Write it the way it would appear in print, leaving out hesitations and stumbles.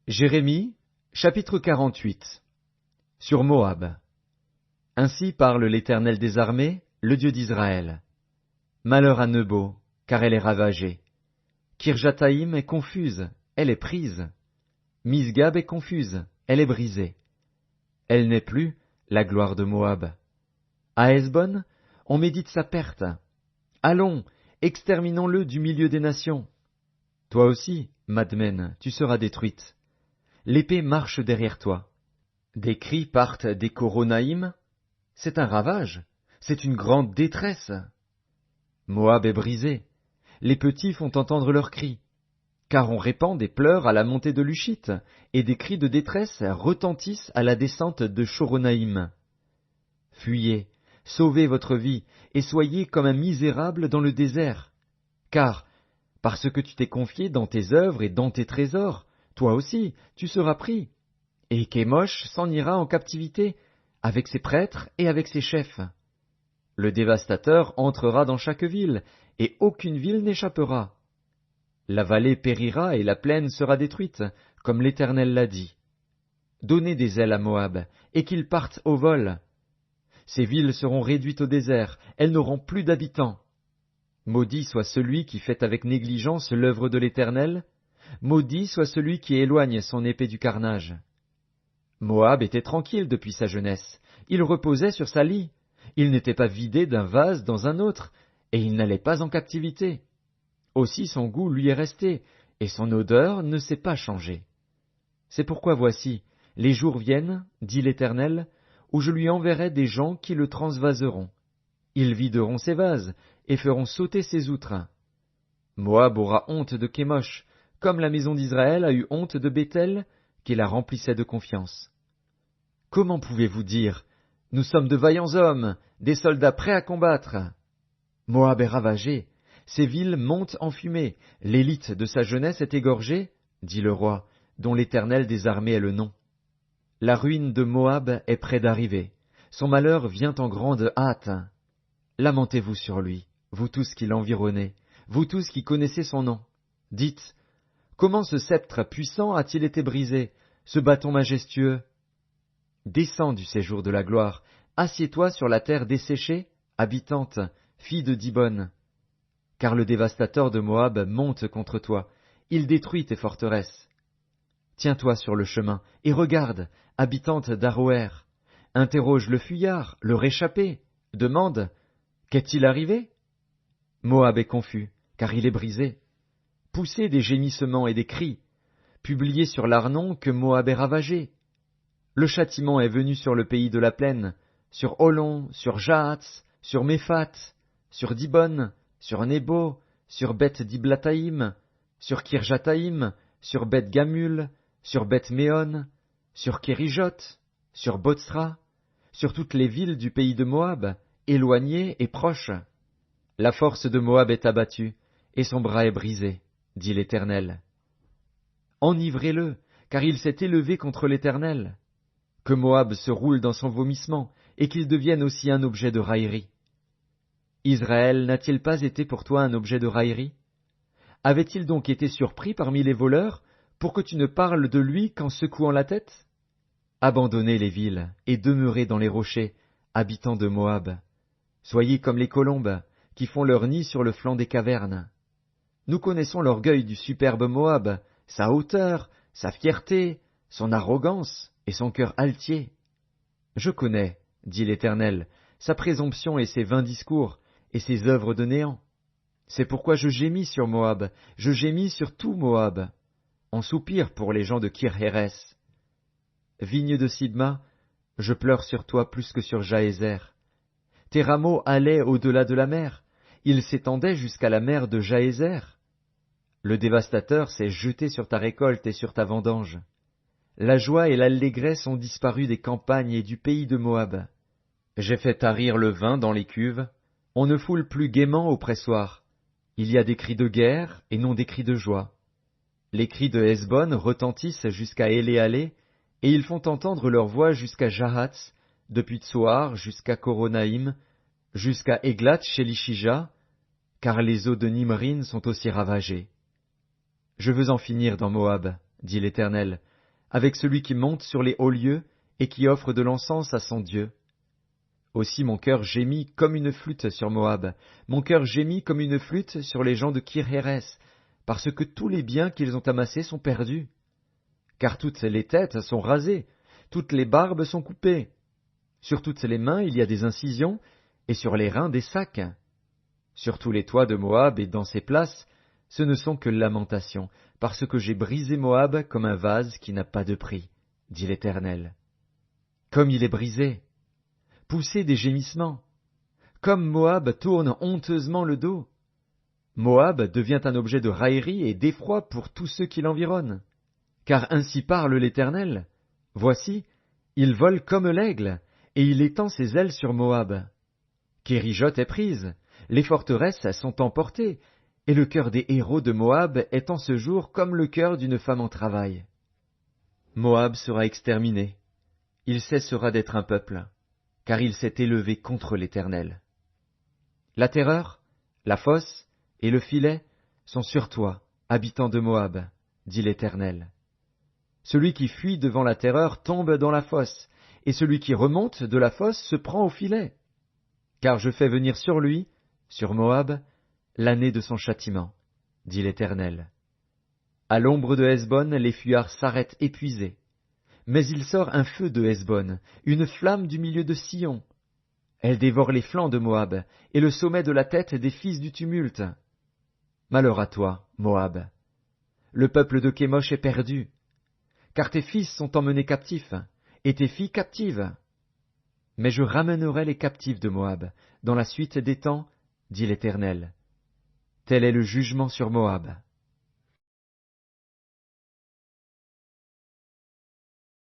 Jérémie, chapitre 48. Sur Moab. Ainsi parle l'Éternel des armées, le Dieu d'Israël. Malheur à Nebo, car elle est ravagée. Kirjataïm est confuse, elle est prise. Misgab est confuse, elle est brisée. Elle n'est plus la gloire de Moab. À Hesbon, on médite sa perte. Allons, exterminons-le du milieu des nations. Toi aussi, Madmen, tu seras détruite. L'épée marche derrière toi. Des cris partent des Coronaïm. C'est un ravage, c'est une grande détresse. Moab est brisé. Les petits font entendre leurs cris. Car on répand des pleurs à la montée de l'Ushite, et des cris de détresse retentissent à la descente de Choronaïm. Fuyez, sauvez votre vie, et soyez comme un misérable dans le désert. Car, parce que tu t'es confié dans tes œuvres et dans tes trésors, toi aussi, tu seras pris. Et Kémosh s'en ira en captivité, avec ses prêtres et avec ses chefs. Le dévastateur entrera dans chaque ville, et aucune ville n'échappera. La vallée périra et la plaine sera détruite, comme l'Éternel l'a dit. Donnez des ailes à Moab, et qu'il parte au vol. Ces villes seront réduites au désert, elles n'auront plus d'habitants. Maudit soit celui qui fait avec négligence l'œuvre de l'Éternel, maudit soit celui qui éloigne son épée du carnage. Moab était tranquille depuis sa jeunesse, il reposait sur sa lie, il n'était pas vidé d'un vase dans un autre, et il n'allait pas en captivité. Aussi son goût lui est resté, et son odeur ne s'est pas changée. C'est pourquoi voici, les jours viennent, dit l'Éternel, où je lui enverrai des gens qui le transvaseront. Ils videront ses vases, et feront sauter ses outres. Moab aura honte de Kémosh, comme la maison d'Israël a eu honte de Béthel, qui la remplissait de confiance. Comment pouvez-vous dire, nous sommes de vaillants hommes, des soldats prêts à combattre? Moab est ravagé, ses villes montent en fumée, l'élite de sa jeunesse est égorgée, dit le roi, dont l'Éternel des armées est le nom. La ruine de Moab est près d'arriver, son malheur vient en grande hâte. Lamentez-vous sur lui, vous tous qui l'environnez, vous tous qui connaissez son nom. Dites, comment ce sceptre puissant a-t-il été brisé, ce bâton majestueux? Descends du séjour de la gloire, assieds-toi sur la terre desséchée, habitante, fille de Dibon. Car le dévastateur de Moab monte contre toi, il détruit tes forteresses. Tiens-toi sur le chemin, et regarde, habitante d'Aroër. Interroge le fuyard, le réchappé, demande, qu'est-il arrivé? Moab est confus, car il est brisé. Poussez des gémissements et des cris, publiez sur l'Arnon que Moab est ravagé. Le châtiment est venu sur le pays de la plaine, sur Holon, sur Jahatz, sur Méphat, sur Dibon, sur Nebo, sur Beth Diblataïm, sur Kirjataïm, sur Beth Gamul, sur Beth Méon, sur Kérijot, sur Botsra, sur toutes les villes du pays de Moab, éloignées et proches. La force de Moab est abattue, et son bras est brisé, dit l'Éternel. Enivrez-le, car il s'est élevé contre l'Éternel. Que Moab se roule dans son vomissement, et qu'il devienne aussi un objet de raillerie. Israël n'a-t-il pas été pour toi un objet de raillerie? Avait-il donc été surpris parmi les voleurs, pour que tu ne parles de lui qu'en secouant la tête? Abandonnez les villes, et demeurez dans les rochers, habitants de Moab. Soyez comme les colombes, qui font leur nid sur le flanc des cavernes. Nous connaissons l'orgueil du superbe Moab, sa hauteur, sa fierté, son arrogance et son cœur altier. Je connais, dit l'Éternel, sa présomption et ses vains discours, et ses œuvres de néant. C'est pourquoi je gémis sur Moab, je gémis sur tout Moab. On soupire pour les gens de Kir-Hérès. Vigne de Sibma, je pleure sur toi plus que sur Jaézer. Tes rameaux allaient au-delà de la mer, ils s'étendaient jusqu'à la mer de Jaézer. Le dévastateur s'est jeté sur ta récolte et sur ta vendange. La joie et l'allégresse ont disparu des campagnes et du pays de Moab. J'ai fait tarir le vin dans les cuves, on ne foule plus gaiement au pressoir. Il y a des cris de guerre et non des cris de joie. Les cris de Hesbon retentissent jusqu'à Éléalé, et ils font entendre leur voix jusqu'à Jahatz, depuis Tsoar jusqu'à Coronaïm, jusqu'à Églat chez Lishija, car les eaux de Nimrin sont aussi ravagées. Je veux en finir dans Moab, dit l'Éternel, avec celui qui monte sur les hauts lieux et qui offre de l'encens à son Dieu. Aussi mon cœur gémit comme une flûte sur Moab, mon cœur gémit comme une flûte sur les gens de Kir-Hérès, parce que tous les biens qu'ils ont amassés sont perdus. Car toutes les têtes sont rasées, toutes les barbes sont coupées. Sur toutes les mains il y a des incisions, et sur les reins des sacs. Sur tous les toits de Moab et dans ses places, ce ne sont que lamentations, parce que j'ai brisé Moab comme un vase qui n'a pas de prix, dit l'Éternel. Comme il est brisé, poussez des gémissements. Comme Moab tourne honteusement le dos. Moab devient un objet de raillerie et d'effroi pour tous ceux qui l'environnent. Car ainsi parle l'Éternel. Voici, il vole comme l'aigle, et il étend ses ailes sur Moab. Kérijot est prise, les forteresses sont emportées, et le cœur des héros de Moab est en ce jour comme le cœur d'une femme en travail. Moab sera exterminé, il cessera d'être un peuple, car il s'est élevé contre l'Éternel. La terreur, la fosse et le filet sont sur toi, habitant de Moab, dit l'Éternel. Celui qui fuit devant la terreur tombe dans la fosse, et celui qui remonte de la fosse se prend au filet. Car je fais venir sur lui, sur Moab, l'année de son châtiment, dit l'Éternel. À l'ombre de Hesbon, les fuyards s'arrêtent épuisés. Mais il sort un feu de Hesbon, une flamme du milieu de Sion. Elle dévore les flancs de Moab, et le sommet de la tête des fils du tumulte. Malheur à toi, Moab. Le peuple de Kémosh est perdu, car tes fils sont emmenés captifs, et tes filles captives. Mais je ramènerai les captifs de Moab, dans la suite des temps, dit l'Éternel. Tel est le jugement sur Moab.